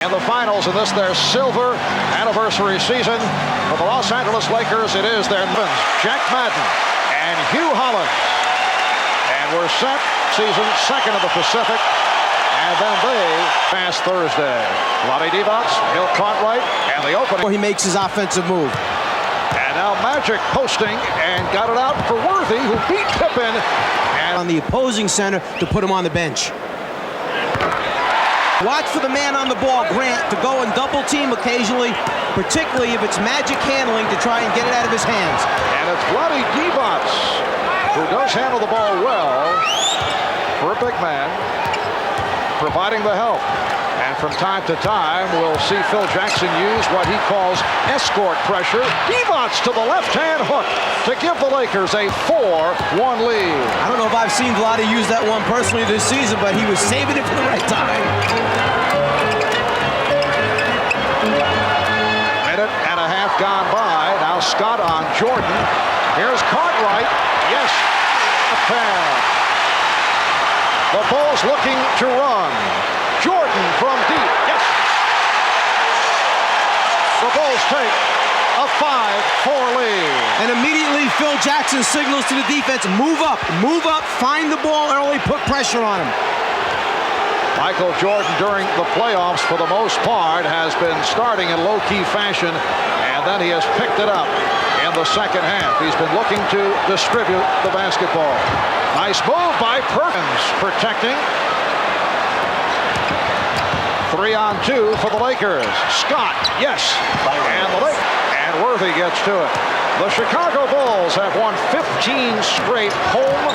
In the finals of this, their silver anniversary season for the Los Angeles Lakers, it is their Jack Madden and Hugh Holland. And we're set, season second of the Pacific. And then they pass Thursday. Vlade Divac, Bill Cartwright, and the opening. He makes his offensive move. And now Magic posting and got it out for Worthy, who beat Pippen. And on the opposing center to put him on the bench. Watch for the man on the ball, Grant, to go and double team occasionally, particularly if it's Magic handling to try and get it out of his hands. And it's Vlade Divac, who does handle the ball well for a big man, providing the help. And from time to time, we'll see Phil Jackson use what he calls escort pressure. Divac to the left-hand hook to give the Lakers a 4-1 lead. I don't know if I've seen Vlade use that one personally this season, but he was saving it for the right time. Minute and a half gone by. Now Scott on Jordan. Here's Cartwright. Yes. The Bulls looking to run. Jordan from deep. Yes. The Bulls take a 5-4 lead. And immediately Phil Jackson signals to the defense, move up, find the ball early, put pressure on him. Michael Jordan during the playoffs, for the most part, has been starting in low-key fashion, and then he has picked it up in the second half. He's been looking to distribute the basketball. Nice move by Perkins, protecting. 3-on-2 for the Lakers. Scott, yes, and Worthy gets to it. The Chicago Bulls have won 15 straight home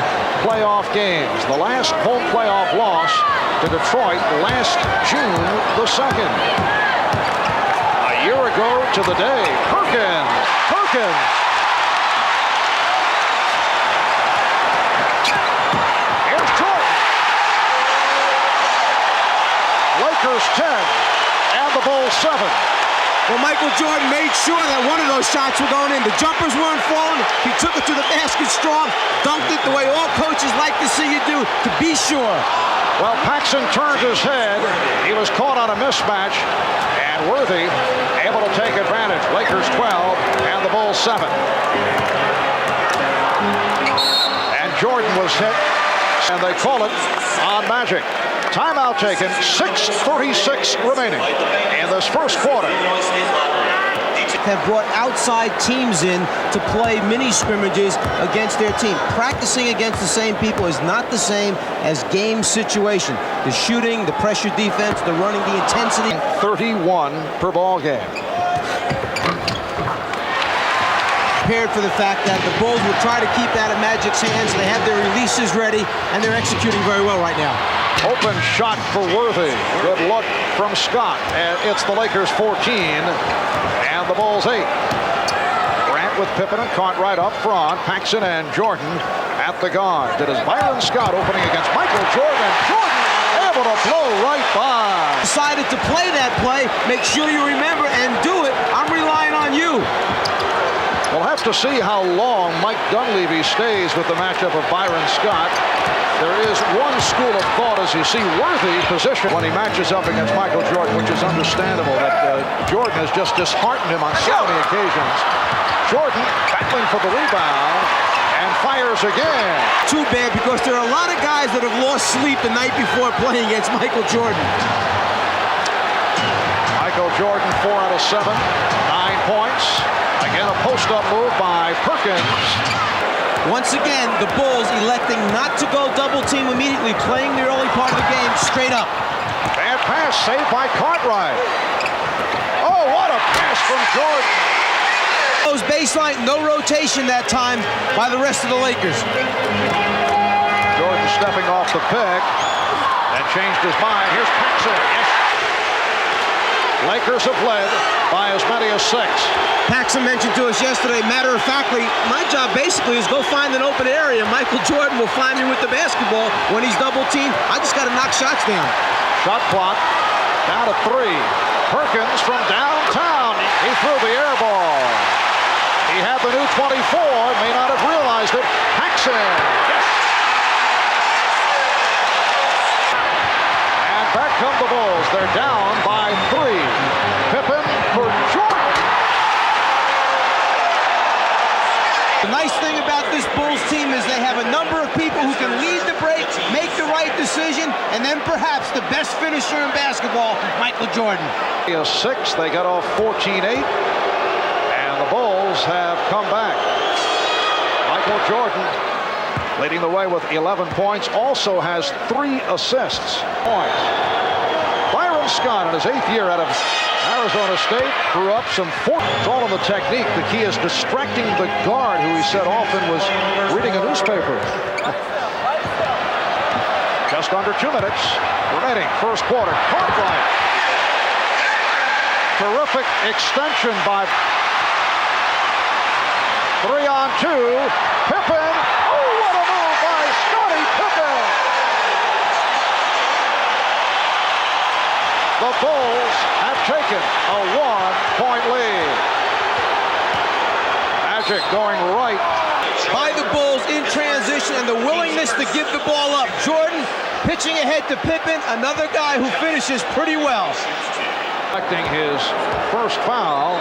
playoff games. The last home playoff loss to Detroit last June the 2nd. A year ago to the day, Perkins. Here's Jordan. Lakers 10 and the Bulls 7. Well, Michael Jordan made sure that one of those shots were going in. The jumpers weren't falling. He took it to the basket strong, dunked it the way all coaches like to see you do, to be sure. Well, Paxson turned his head. He was caught on a mismatch, and Worthy able to take advantage. Lakers 12 and the Bulls 7. And Jordan was hit, and they call it on Magic. Timeout taken, 6:36 remaining in this first quarter. Have brought outside teams in to play mini scrimmages against their team. Practicing against the same people is not the same as game situation. The shooting, the pressure defense, the running, the intensity. 31 per ball game. Prepared for the fact that the Bulls will try to keep that in Magic's hands. They have their releases ready, and they're executing very well right now. Open shot for Worthy. Good look from Scott. And it's the Lakers 14 and the Bulls 8. Grant with Pippen and Cartwright up front. Paxson and Jordan at the guard. It is Byron Scott opening against Michael Jordan. Jordan able to blow right by. Decided to play that play. Make sure you remember and do it. I'm relying on you. We'll have to see how long Mike Dunleavy stays with the matchup of Byron Scott. There is one school of thought as you see Worthy position when he matches up against Michael Jordan, which is understandable that Jordan has just disheartened him on so many occasions. Jordan battling for the rebound and fires again. Too bad, because there are a lot of guys that have lost sleep the night before playing against Michael Jordan. Michael Jordan 4 out of 7, 9 points. Again, a post-up move by Perkins. Once again, the Bulls electing not to go double team immediately, playing the early part of the game straight up. Bad pass saved by Cartwright. Oh, what a pass from Jordan. Goes baseline, no rotation that time by the rest of the Lakers. Jordan stepping off the pick and changed his mind. Here's Paxson. Yes. Lakers have led by as many as 6. Paxson mentioned to us yesterday, matter-of-factly, my job basically is go find an open area. Michael Jordan will find me with the basketball when he's double-teamed. I just got to knock shots down. Shot clock down to 3. Perkins from downtown. He threw the air ball. He had the new 24, may not have realized it. Paxson. Yes. And Back come the Bulls. They're down by 3. Pippen for Jordan. The nice thing about this Bulls team is they have a number of people who can lead the break, make the right decision, and then perhaps the best finisher in basketball, Michael Jordan. 6, they got off 14-8, and the Bulls have come back. Michael Jordan leading the way with 11 points, also has 3 assists. Byron Scott in his 8th year out of Arizona State threw up some It's all in the technique. The key is distracting the guard, who he said often was reading a newspaper. Just under 2 minutes remaining. First quarter. Cartwright. Terrific extension by 3-on-2. Pippen. Oh, what a move by Scottie Pippen. The Bulls have taken a 1-point lead. Magic going right. By the Bulls in transition and the willingness to give the ball up. Jordan pitching ahead to Pippen, another guy who finishes pretty well. Collecting his first foul.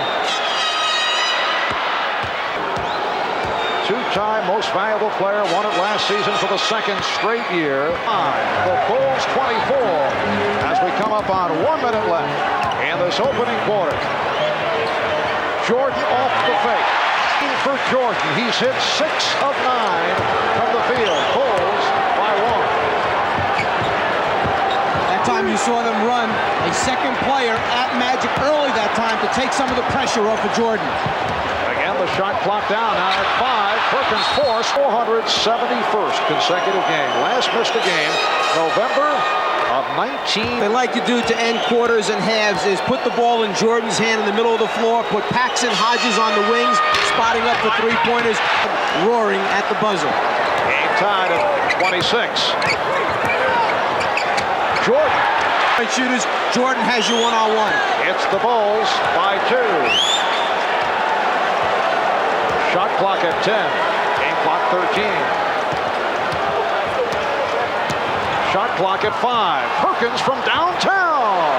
Two-time most valuable player, won it last season for the 2nd straight year. The Bulls 24 as we come up on 1 minute left in this opening quarter. Jordan off the fake. For Jordan, he's hit 6 of 9 from the field. Bulls by 1. That time you saw them run a second player at Magic early that time to take some of the pressure off of Jordan. Again, the shot clock down now at 5. Perkins forced 471st consecutive game. Last missed a game, November of 19. They like to do to end quarters and halves is put the ball in Jordan's hand in the middle of the floor, put Paxson Hodges on the wings, spotting up for 3-pointers, roaring at the buzzer. Game tied at 26. Jordan. Right shooters, Jordan has you one-on-one. It's the Bulls by 2. Shot clock at 10. Game clock 13. Shot clock at 5. Perkins from downtown.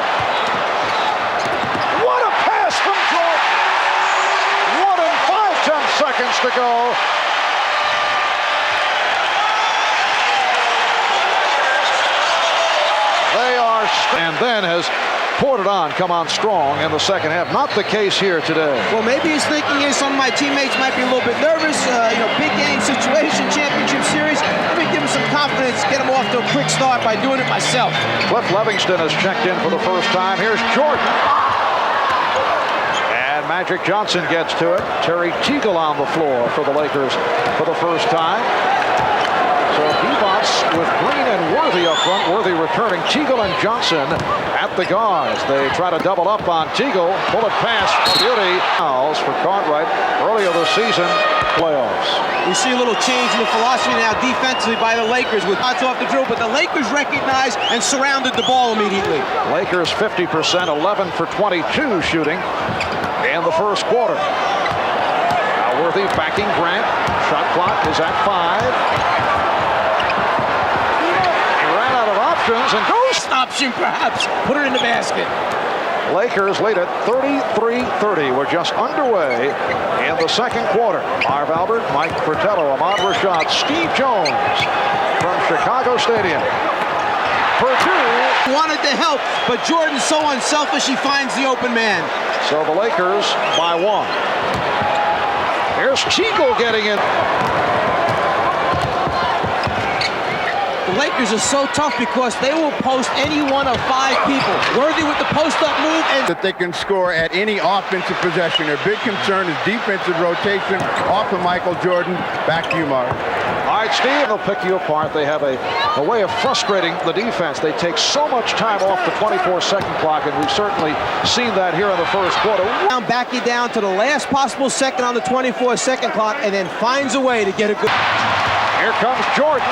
What a pass from Jordan. 1 and 5/10 seconds to go. They are, and then has poured it on, come on strong in the second half. Not the case here today. Well, maybe his thinking is some of my teammates might be a little bit nervous. Big game situation, championship series. Let me give him some confidence, get him off to a quick start by doing it myself. Cliff Levingston has checked in for the first time. Here's Jordan. And Magic Johnson gets to it. Terry Teagle on the floor for the Lakers for the first time. So Divac with Green and Worthy up front. Worthy returning. Teagle and Johnson at the guards. They try to double up on Teagle. Bullet pass. Beauty. Fouls for Cartwright earlier this season. Playoffs. We see a little change in the philosophy now defensively by the Lakers with shots off the drill, but the Lakers recognized and surrounded the ball immediately. Lakers 50%, 11 for 22 shooting in the first quarter. Now Worthy backing Grant. Shot clock is at 5. And goes option perhaps. Put it in the basket. Lakers lead at 33-30. We're just underway in the second quarter. Marv Albert, Mike Fratello, Ahmad Rashad, Steve Jones from Chicago Stadium. Purdue wanted to help, but Jordan's so unselfish he finds the open man. So the Lakers by 1. Here's Teagle getting in. The Lakers are so tough because they will post any one of 5 people. Worthy with the post-up move. And that they can score at any offensive possession. Their big concern is defensive rotation off of Michael Jordan. Back to you, Mark. All right, Steve, they'll pick you apart. They have a way of frustrating the defense. They take so much time off the 24-second clock, and we've certainly seen that here in the first quarter. Back you down to the last possible second on the 24-second clock, and then finds a way to get a good... Here comes Jordan.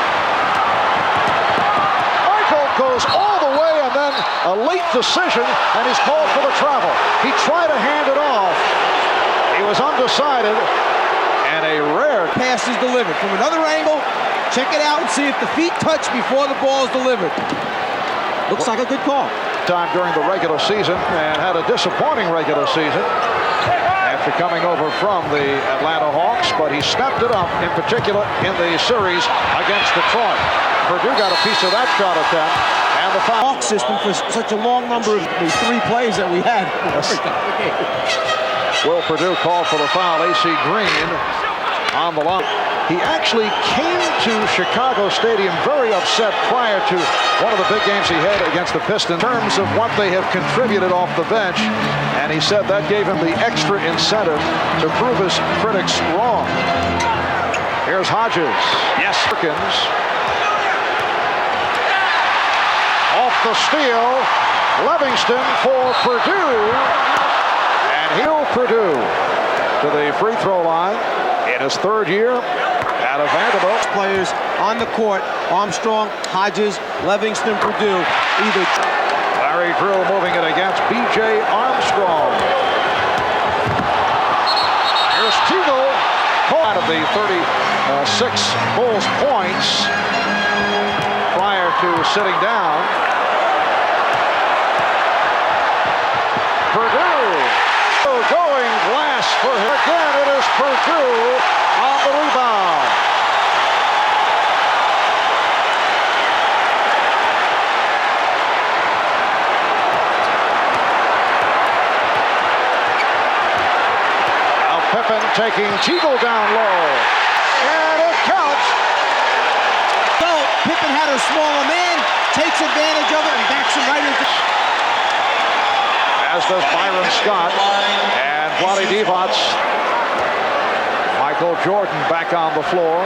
Goes all the way, and then a late decision, and he's called for the travel. He tried to hand it off. He was undecided, and a rare pass is delivered. From another angle, check it out and see if the feet touch before the ball is delivered. Looks like a good call. Time during the regular season and had a disappointing regular season after coming over from the Atlanta Hawks, but he stepped it up in particular in the series against Detroit. Purdue got a piece of that shot attempt, and the foul. Hawk system for such a long number of the 3 plays that we had. Will Purdue called for the foul. AC Green on the line. He actually came to Chicago Stadium very upset prior to one of the big games he had against the Pistons in terms of what they have contributed off the bench, and he said that gave him the extra incentive to prove his critics wrong. Here's Hodges. Yes. Perkins. Off the steal. Livingston for Purdue. And he'll Purdue to the free throw line in his 3rd year out of Vanderbilt. Players on the court: Armstrong, Hodges, Livingston, Purdue. Either. Larry Drew moving it against B.J. Armstrong. Here's Teagle. Out of the 36 Bulls points prior to sitting down. Purdue going glass for him. Again, it is Purdue on the rebound. Now Pippen taking Teagle down low. And it counts. So Pippen had a smaller man, takes advantage of it, and backs him right into. As does Byron Scott and Vlade Divac. Michael Jordan back on the floor.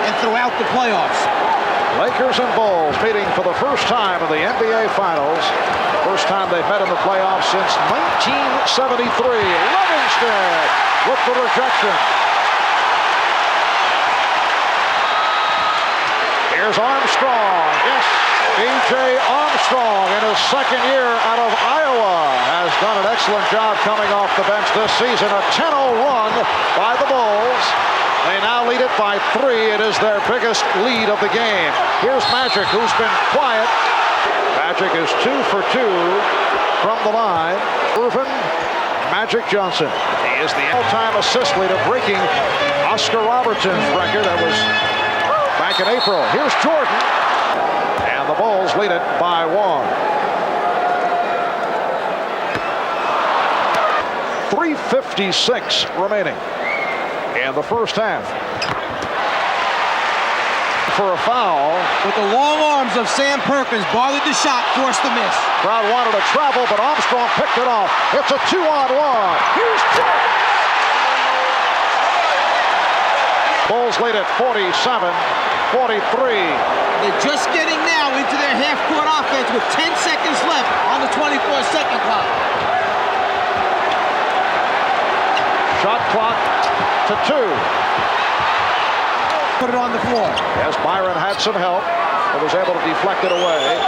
And throughout the playoffs. Lakers and Bulls meeting for the first time in the NBA Finals. First time they've met in the playoffs since 1973. Livingston with the rejection. Here's Armstrong. Yes. B.J. Armstrong in his 2nd year out of Iowa has done an excellent job coming off the bench this season. A 10-0 run by the Bulls. They now lead it by 3. It is their biggest lead of the game. Here's Magic, who's been quiet. Magic is 2 for 2 from the line. Irvin Magic Johnson. He is the all-time assist leader, breaking Oscar Robertson's record that was back in April. Here's Jordan. And the Bulls lead it by 1. 3:56 remaining in the first half. For a foul. With the long arms of Sam Perkins, bothered the shot, forced the miss. Crowd wanted to travel, but Armstrong picked it off. It's a 2-on-1. Here's Jordan. Bulls lead at 47-43. They're just getting now into their half-court offense with 10 seconds left on the 24-second clock. Shot clock to 2. Put it on the floor. Yes, Byron had some help, but was able to deflect it away.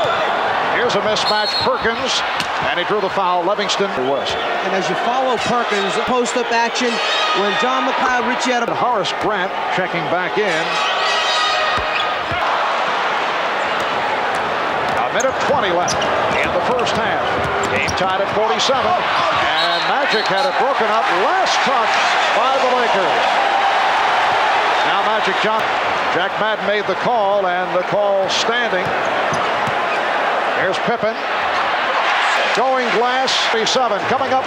Here's a mismatch. Perkins, and he drew the foul. Livingston was. And as you follow Perkins, post-up action, when John McLeod, Richie out of Horace Grant checking back in. A minute 20 left in the first half. Game tied at 47, and Magic had it broken up. Last touch by the Lakers. Now Magic Johnson. Jack Madden made the call, and the call standing. Here's Pippen. Going glass, 37. Coming up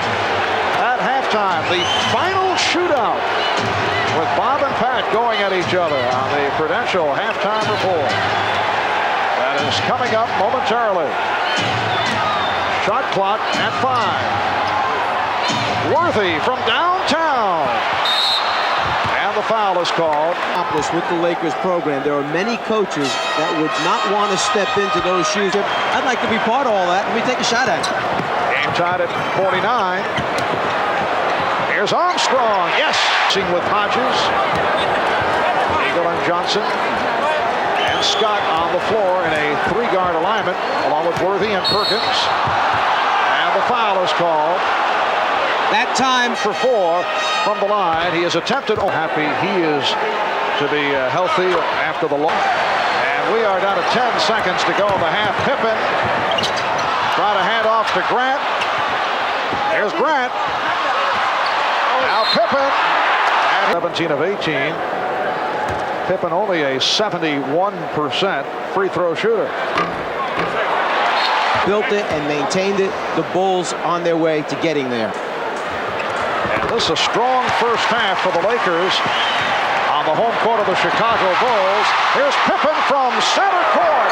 at halftime, the final shootout with Bob and Pat going at each other on the Prudential halftime report. That is coming up momentarily. Shot clock at 5. Worthy from downtown. And the foul is called. With the Lakers program, there are many coaches that would not want to step into those shoes. I'd like to be part of all that. Let me take a shot at it. Game tied at 49. Here's Armstrong. Yes. Seeing with Hodges, Eagle and Johnson, and Scott on the floor in a 3-guard alignment, along with Worthy and Perkins. And the foul is called. That time for 4 from the line. He has attempted. Oh, happy he is to be healthy after the loss. And We are down to 10 seconds to go in the half. Pippen trying to hand off to Grant. Here's Grant. Now Pippen. 17 of 18. Pippen only a 71% free throw shooter. Built it and maintained it. The Bulls on their way to getting there. And this is a strong first half for the Lakers on the home court of the Chicago Bulls. Here's Pippen from center court.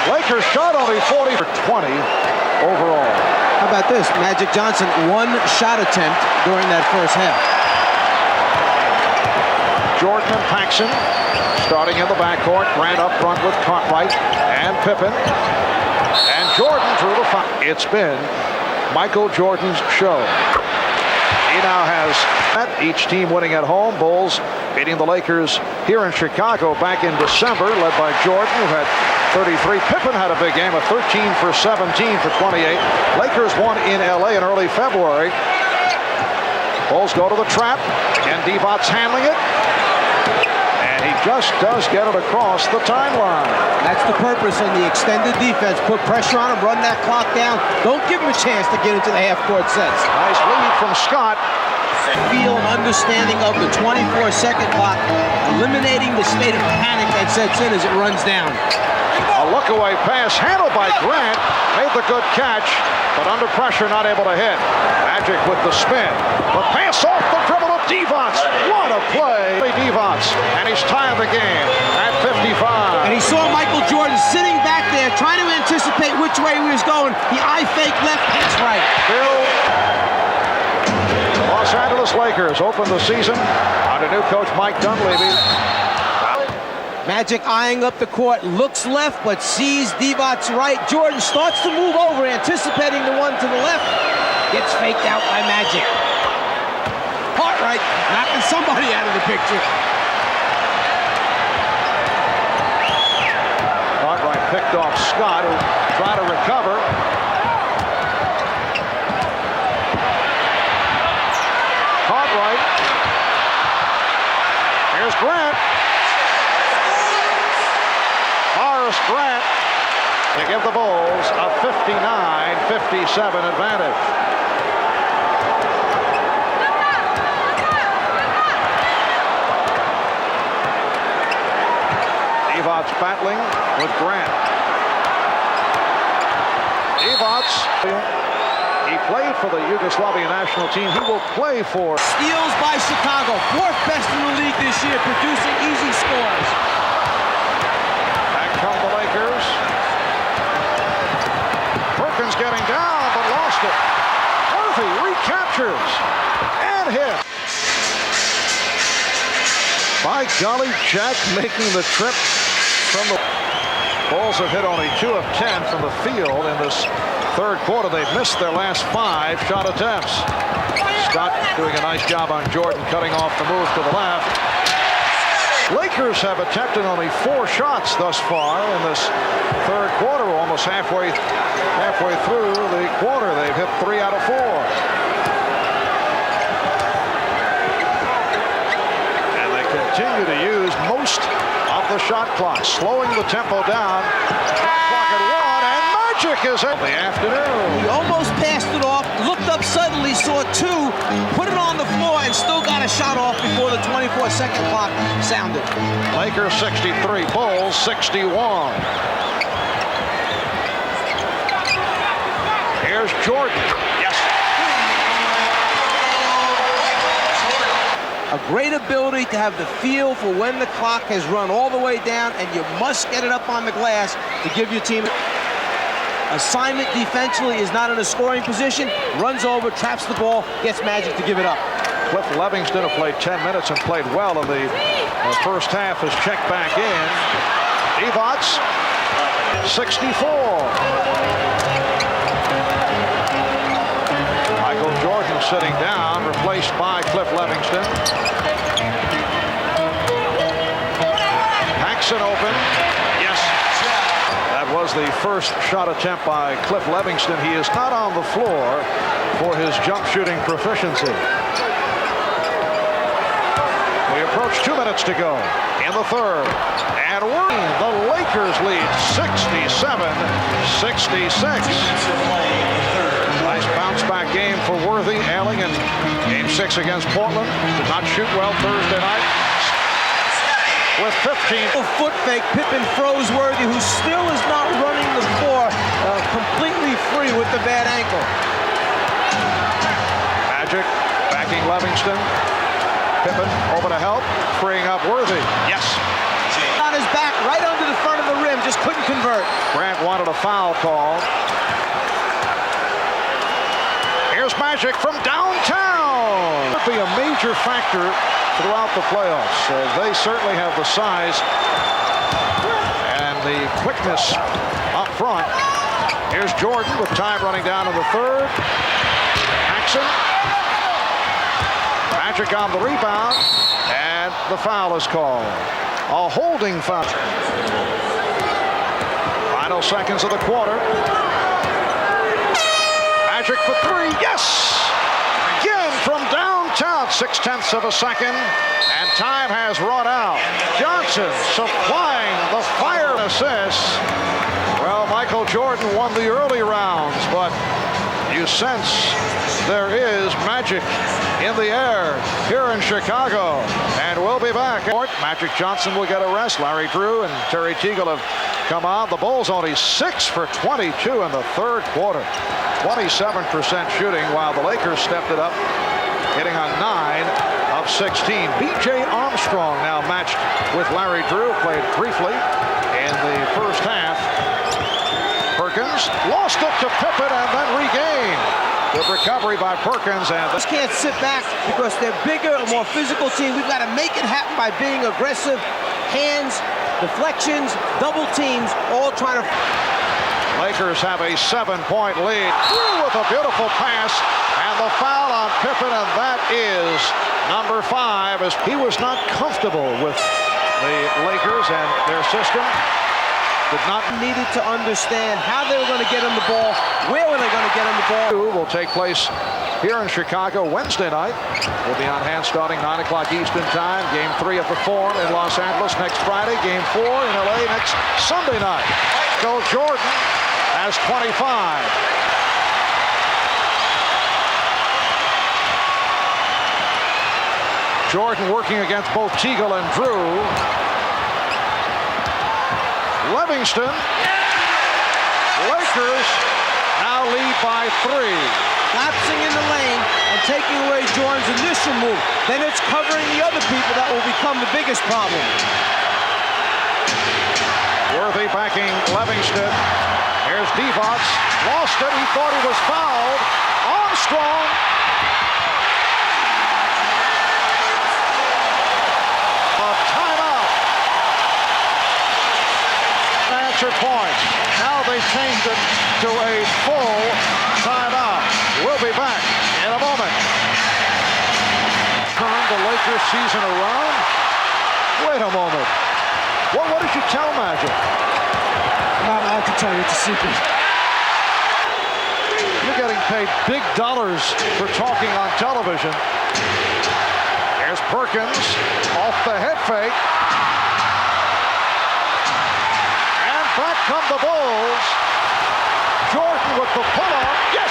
Lakers shot only 40 for 20 overall. How about this? Magic Johnson, 1 shot attempt during that first half. Jordan and Paxson starting in the backcourt. Grant up front with Cartwright and Pippen. And Jordan drew the foul. It's been Michael Jordan's show. He now has each team winning at home. Bulls beating the Lakers here in Chicago back in December, led by Jordan, who had 33. Pippen had a big game of 13 for 17 for 28. Lakers won in LA in early February. Bulls go to the trap, and Divac's handling it. And he just does get it across the timeline. That's the purpose in the extended defense. Put pressure on him, run that clock down. Don't give him a chance to get into the half-court sets. Nice lead from Scott. Feel and understanding of the 24-second clock, eliminating the state of panic that sets in as it runs down. A look-away pass handled by Grant. Made the good catch, but under pressure not able to hit. Magic with the spin. The pass off the dribble of Divac. What a play. Divac, and he's tying the game at 55. And he saw Michael Jordan sitting back there trying to anticipate which way he was going. He eye-fake left, pass right. Los Angeles Lakers open the season under new coach Mike Dunleavy. Magic eyeing up the court, looks left, but sees Divac's right. Jordan starts to move over, anticipating the one to the left. Gets faked out by Magic. Cartwright knocking somebody out of the picture. Cartwright picked off Scott, who tried to recover. Cartwright. Here's Grant. Horace Grant to give the Bulls a 59-57 advantage. Divac battling with Grant. Divac, he played for the Yugoslavia national team. He will play for. Steals by Chicago, 4th best in the league this year, producing easy scores. Come the Lakers. Perkins getting down, but lost it. Worthy recaptures and hit. By golly, Jack making the trip from the Bulls have hit only 2 of 10 from the field in this third quarter. They've missed their last 5 shot attempts. Scott doing a nice job on Jordan, cutting off the move to the left. Lakers have attempted only 4 shots thus far in this third quarter. We're almost halfway through the quarter. They've hit 3 out of 4. And they continue to use most of the shot clock, slowing the tempo down. Shot clock at 1, and Magic is in the afternoon. He almost passed it off, looked up suddenly, saw 2, put it on the floor, and still got a shot off before the 24-second clock sounded. Lakers 63, Bulls 61. Here's Jordan. Yes. A great ability to have the feel for when the clock has run all the way down, and you must get it up on the glass to give your team. Assignment defensively is not in a scoring position, runs over, traps the ball, gets Magic to give it up. Cliff Levingston, who played 10 minutes and played well in the first half, has checked back in. Divac, 64. Michael Jordan sitting down, replaced by Cliff Levingston. Paxson open. Yes. That was the first shot attempt by Cliff Levingston. He is not on the floor for his jump shooting proficiency. We approach 2 minutes to go in the third. And the Lakers lead 67-66. Nice bounce back game for Worthy. Ailing in game 6 against Portland. Did not shoot well Thursday night. With 15. Foot fake, Pippen froze Worthy, who still is not running the floor completely free with the bad ankle. Magic backing Livingston. Pippen over to help, freeing up Worthy. Yes. On his back, right under the front of the rim, just couldn't convert. Grant wanted a foul call. Here's Magic from downtown. Could be a major factor throughout the playoffs. They certainly have the size and the quickness up front. Here's Jordan with time running down in the third. Jackson. Magic on the rebound, and the foul is called. A holding foul. Final seconds of the quarter. Magic for three. Yes! Again from downtown. 0.6 of a second, and time has run out. Johnson supplying the fire assist. Well, Michael Jordan won the early rounds, but you sense there is magic in the air here in Chicago, and we'll be back. Magic Johnson will get a rest. Larry Drew and Terry Teagle have come on. The Bulls only 6 for 22 in the third quarter. 27% shooting, while the Lakers stepped it up, hitting on 9 of 16. B.J. Armstrong now matched with Larry Drew, played briefly in the first half. Perkins lost it to Pippen and then regained. Good recovery by Perkins. And just can't sit back because they're bigger, a more physical team. We've got to make it happen by being aggressive. Hands, deflections, double teams, all trying to... Lakers have a 7-point lead. Through with a beautiful pass, and the foul on Pippen, and that is number 5, as he was not comfortable with the Lakers and their system. Did not needed to understand how they were going to get him the ball, where were they going to get him the ball. Will take place here in Chicago Wednesday night. We'll be on hand starting 9 o'clock Eastern time. Game 3 at the Forum in Los Angeles next Friday. Game 4 in LA next Sunday night. Michael Jordan has 25. Jordan working against both Teagle and Drew. Livingston. Lakers now lead by 3. Lapsing in the lane and taking away Jordan's initial move. Then it's covering the other people that will become the biggest problem. Worthy backing Livingston. Here's Divac. Lost it. He thought he was fouled. Armstrong. A timeout. Answer point. Now they changed it to a full timeout. We'll be back in a moment. Turn the Lakers season around. Wait a moment. What did you tell Magic? I'm not allowed to tell you. It's a secret. You're getting paid big dollars for talking on television. Here's Perkins off the head fake. And back come the Bulls. Jordan with the pull-up. Yes!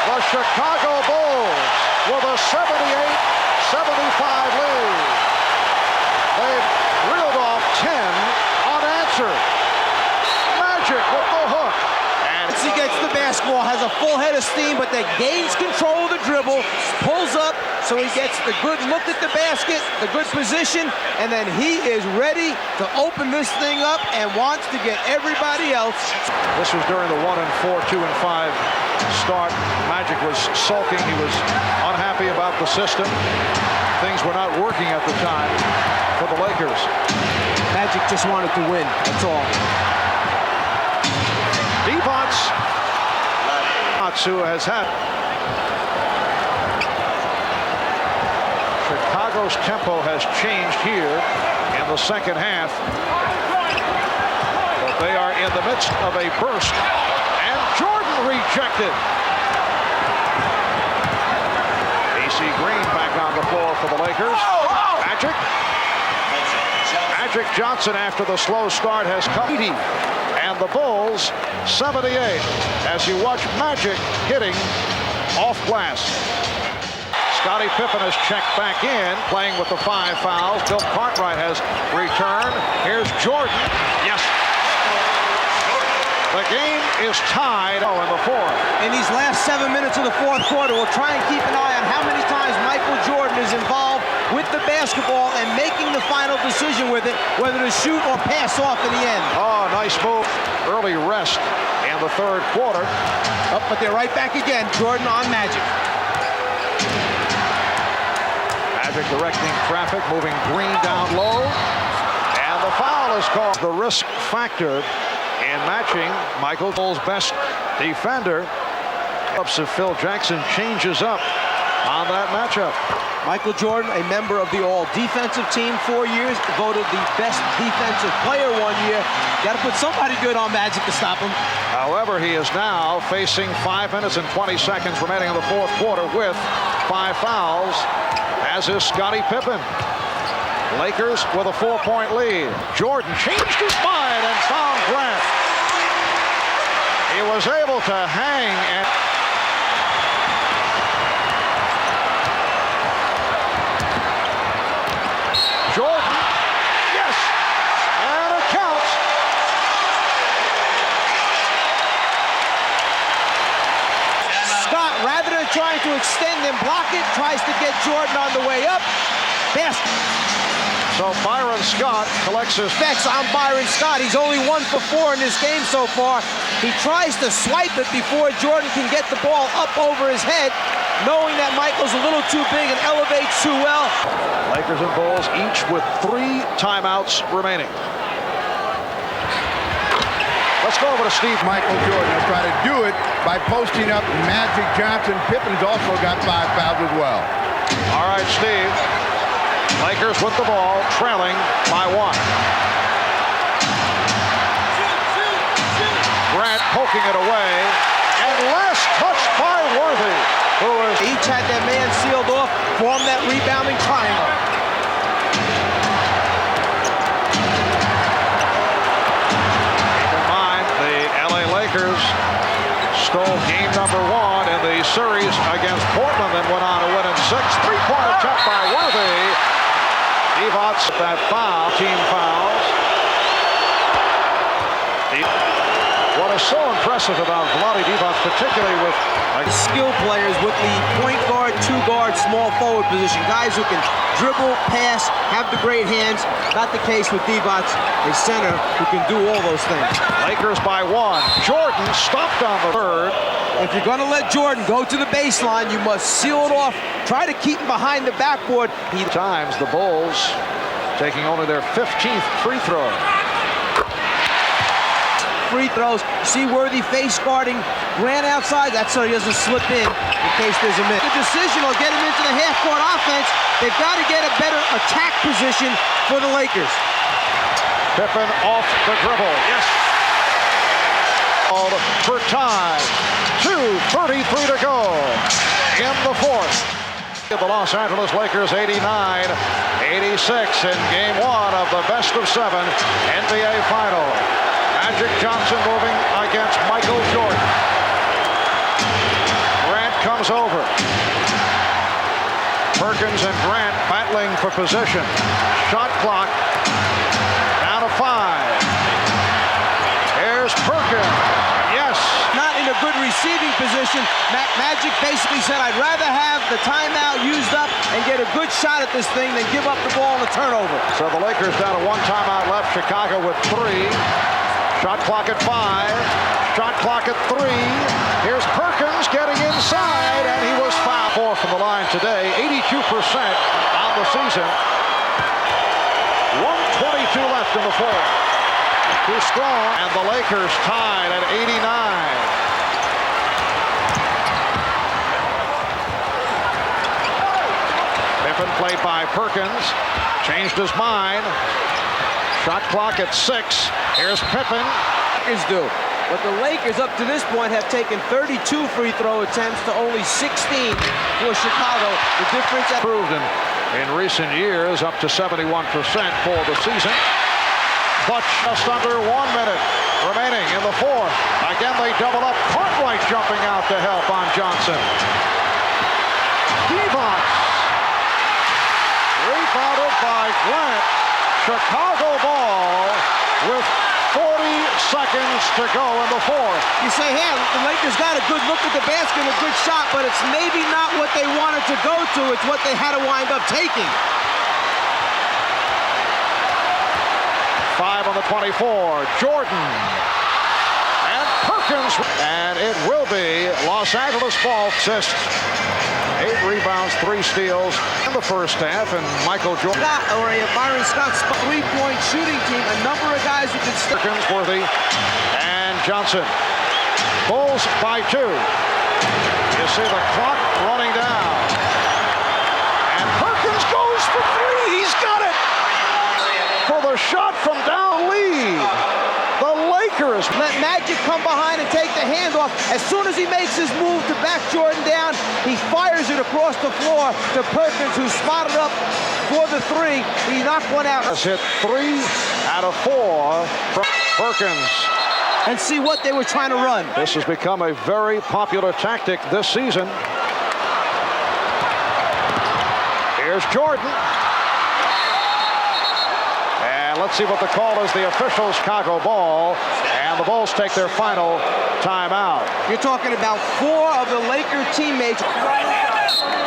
The Chicago Bulls with a 78-75 lead. They've reeled off 10 unanswered. Magic with the hook. And He gets the basketball, has a full head of steam, but then gains control of the dribble, pulls up, so he gets the good look at the basket, the good position, and then he is ready to open this thing up and wants to get everybody else. this was during the 1-4, 2-5 start. Magic was sulking. He was unhappy about the system. Things were not working at the time for the Lakers. Magic just wanted to win, that's all. Divac, who has had Chicago's tempo has changed here in the second half, but they are in the midst of a burst, and Jordan rejected. see Green back on the floor for the Lakers. Magic Johnson, after the slow start, has come. And the Bulls 78 as you watch Magic hitting off glass. Scottie Pippen has checked back in, playing with the 5 fouls. Bill Cartwright has returned. Here's Jordan. Yes. The game is tied in the fourth. In these last 7 minutes of the fourth quarter, we'll try and keep an eye on how many times Michael Jordan is involved with the basketball and making the final decision with it, whether to shoot or pass off in the end. Oh, nice move. Early rest in the third quarter. Oh, but they're right back again. Jordan on Magic. Magic directing traffic, moving Green down low. And the foul is called. The risk factor in matching Michael Bull's best defender. If Phil Jackson changes up on that matchup. Michael Jordan, a member of the all-defensive team 4 years, voted the best defensive player 1 year. Got to put somebody good on Magic to stop him. However, he is now facing 5 minutes and 20 seconds remaining in the fourth quarter with 5 fouls, as is Scottie Pippen. Lakers with a 4-point lead. Jordan changed his mind and found Grant. He was able to hang and Jordan, yes, and it counts. Scott, rather than trying to extend and block it, tries to get Jordan on the way up. Basket. So Byron Scott collects his Effects on Byron Scott. He's only 1 for 4 in this game so far. He tries to swipe it before Jordan can get the ball up over his head, knowing that Michael's a little too big and elevates too well. Lakers and Bulls each with 3 timeouts remaining. Let's go over to Steve. Michael Jordan will try to do it by posting up Magic Johnson. Pippen's also got 5 fouls as well. All right, Steve. Lakers with the ball, trailing by 1. Grant poking it away, and last touch by Worthy, who is... Each had their man sealed off, formed that rebounding triangle. Keep in mind, the LA Lakers stole game number 1 in the series against Portland and went on to win in 6. 3-point attempt by Worthy. Divac at that foul, team fouls. What is so impressive about Vlade Divac, particularly with Skill players with the point guard, 2-guard, small forward position. Guys who can dribble, pass, have the great hands. Not the case with Divac, a center who can do all those things. Lakers by 1. Jordan stopped on the third. If you're going to let Jordan go to the baseline, you must seal it off. Try to keep him behind the backboard. Times the Bulls taking only their 15th free throw. Free throws. See Worthy face guarding Grant outside. That's so he doesn't slip in case there's a miss. The decision will get him into the half-court offense. They've got to get a better attack position for the Lakers. Pippen off the dribble. Yes. For time. 2:33 to go in the fourth. The Los Angeles Lakers 89-86 in game 1 of the best of 7 NBA final. Magic Johnson moving against Michael Jordan. Grant comes over. Perkins and Grant battling for position. Shot clock down to 5. Here's Perkins. Yes. Not in a good receiving position. Magic basically said, I'd rather have the timeout used up and get a good shot at this thing than give up the ball on a turnover. So the Lakers down to 1 timeout left. Chicago with 3. Shot clock at 5. Shot clock at 3. Here's Perkins getting inside, and he was fouled. 4 from the line today. 82% on the season. 1:22 left in the fourth. Too strong, and the Lakers tied at 89. Pippen played by Perkins. Changed his mind. Shot clock at 6. Here's Pippen. Is due. But the Lakers, up to this point, have taken 32 free throw attempts to only 16 for Chicago. The difference Improved in recent years, up to 71% for the season. Clutch just under 1 minute remaining in the fourth. Again, they double up. Cartwright jumping out to help on Johnson. Divac. Rebounded by Grant. Chicago ball with 40 seconds to go in the fourth. You say, hey, the Lakers got a good look at the basket and a good shot, but it's maybe not what they wanted to go to. It's what they had to wind up taking. 5 on the 24. Jordan. And Perkins. And it will be Los Angeles ball. Assists. 8 rebounds, 3 steals in the first half. And Michael Jordan. Byron Scott's three-point shooting team. A number of guys who can stick. Perkins, Worthy, and Johnson. Bulls by 2. You see the clock running down. And Perkins goes for 3. He's got it. For the shot from down lead. The Lakers let Magic come behind and take the handoff. As soon as he makes his move to back Jordan down, he fires it across the floor to Perkins, who spotted up for the 3. He knocked one out. Has hit 3 out of 4 from Perkins. And see what they were trying to run. This has become a very popular tactic this season. Here's Jordan. Let's see what the call is. The official Chicago ball, and the Bulls take their final timeout. You're talking about 4 of the Laker teammates.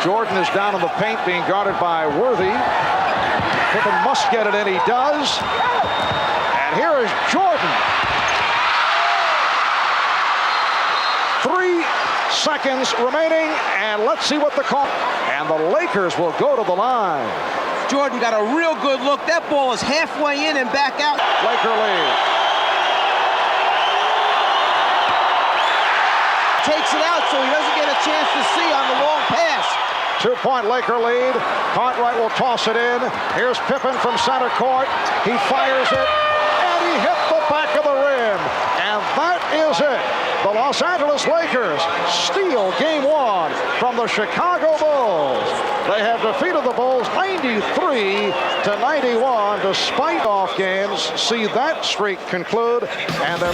Jordan is down in the paint, being guarded by Worthy. Pippen must get it, and he does. And here is Jordan. 3 seconds remaining, and let's see what the call. And the Lakers will go to the line. Jordan got a real good look. That ball is halfway in and back out. Laker lead. Takes it out so he doesn't get a chance to see on the long pass. 2-point Laker lead. Cartwright will toss it in. Here's Pippen from center court. He fires it, and he hit the back of the rim. And that is it. The Los Angeles Lakers steal game 1 from the Chicago Bulls. They have defeated the Bulls 93-91 despite off games. See that streak conclude, and they're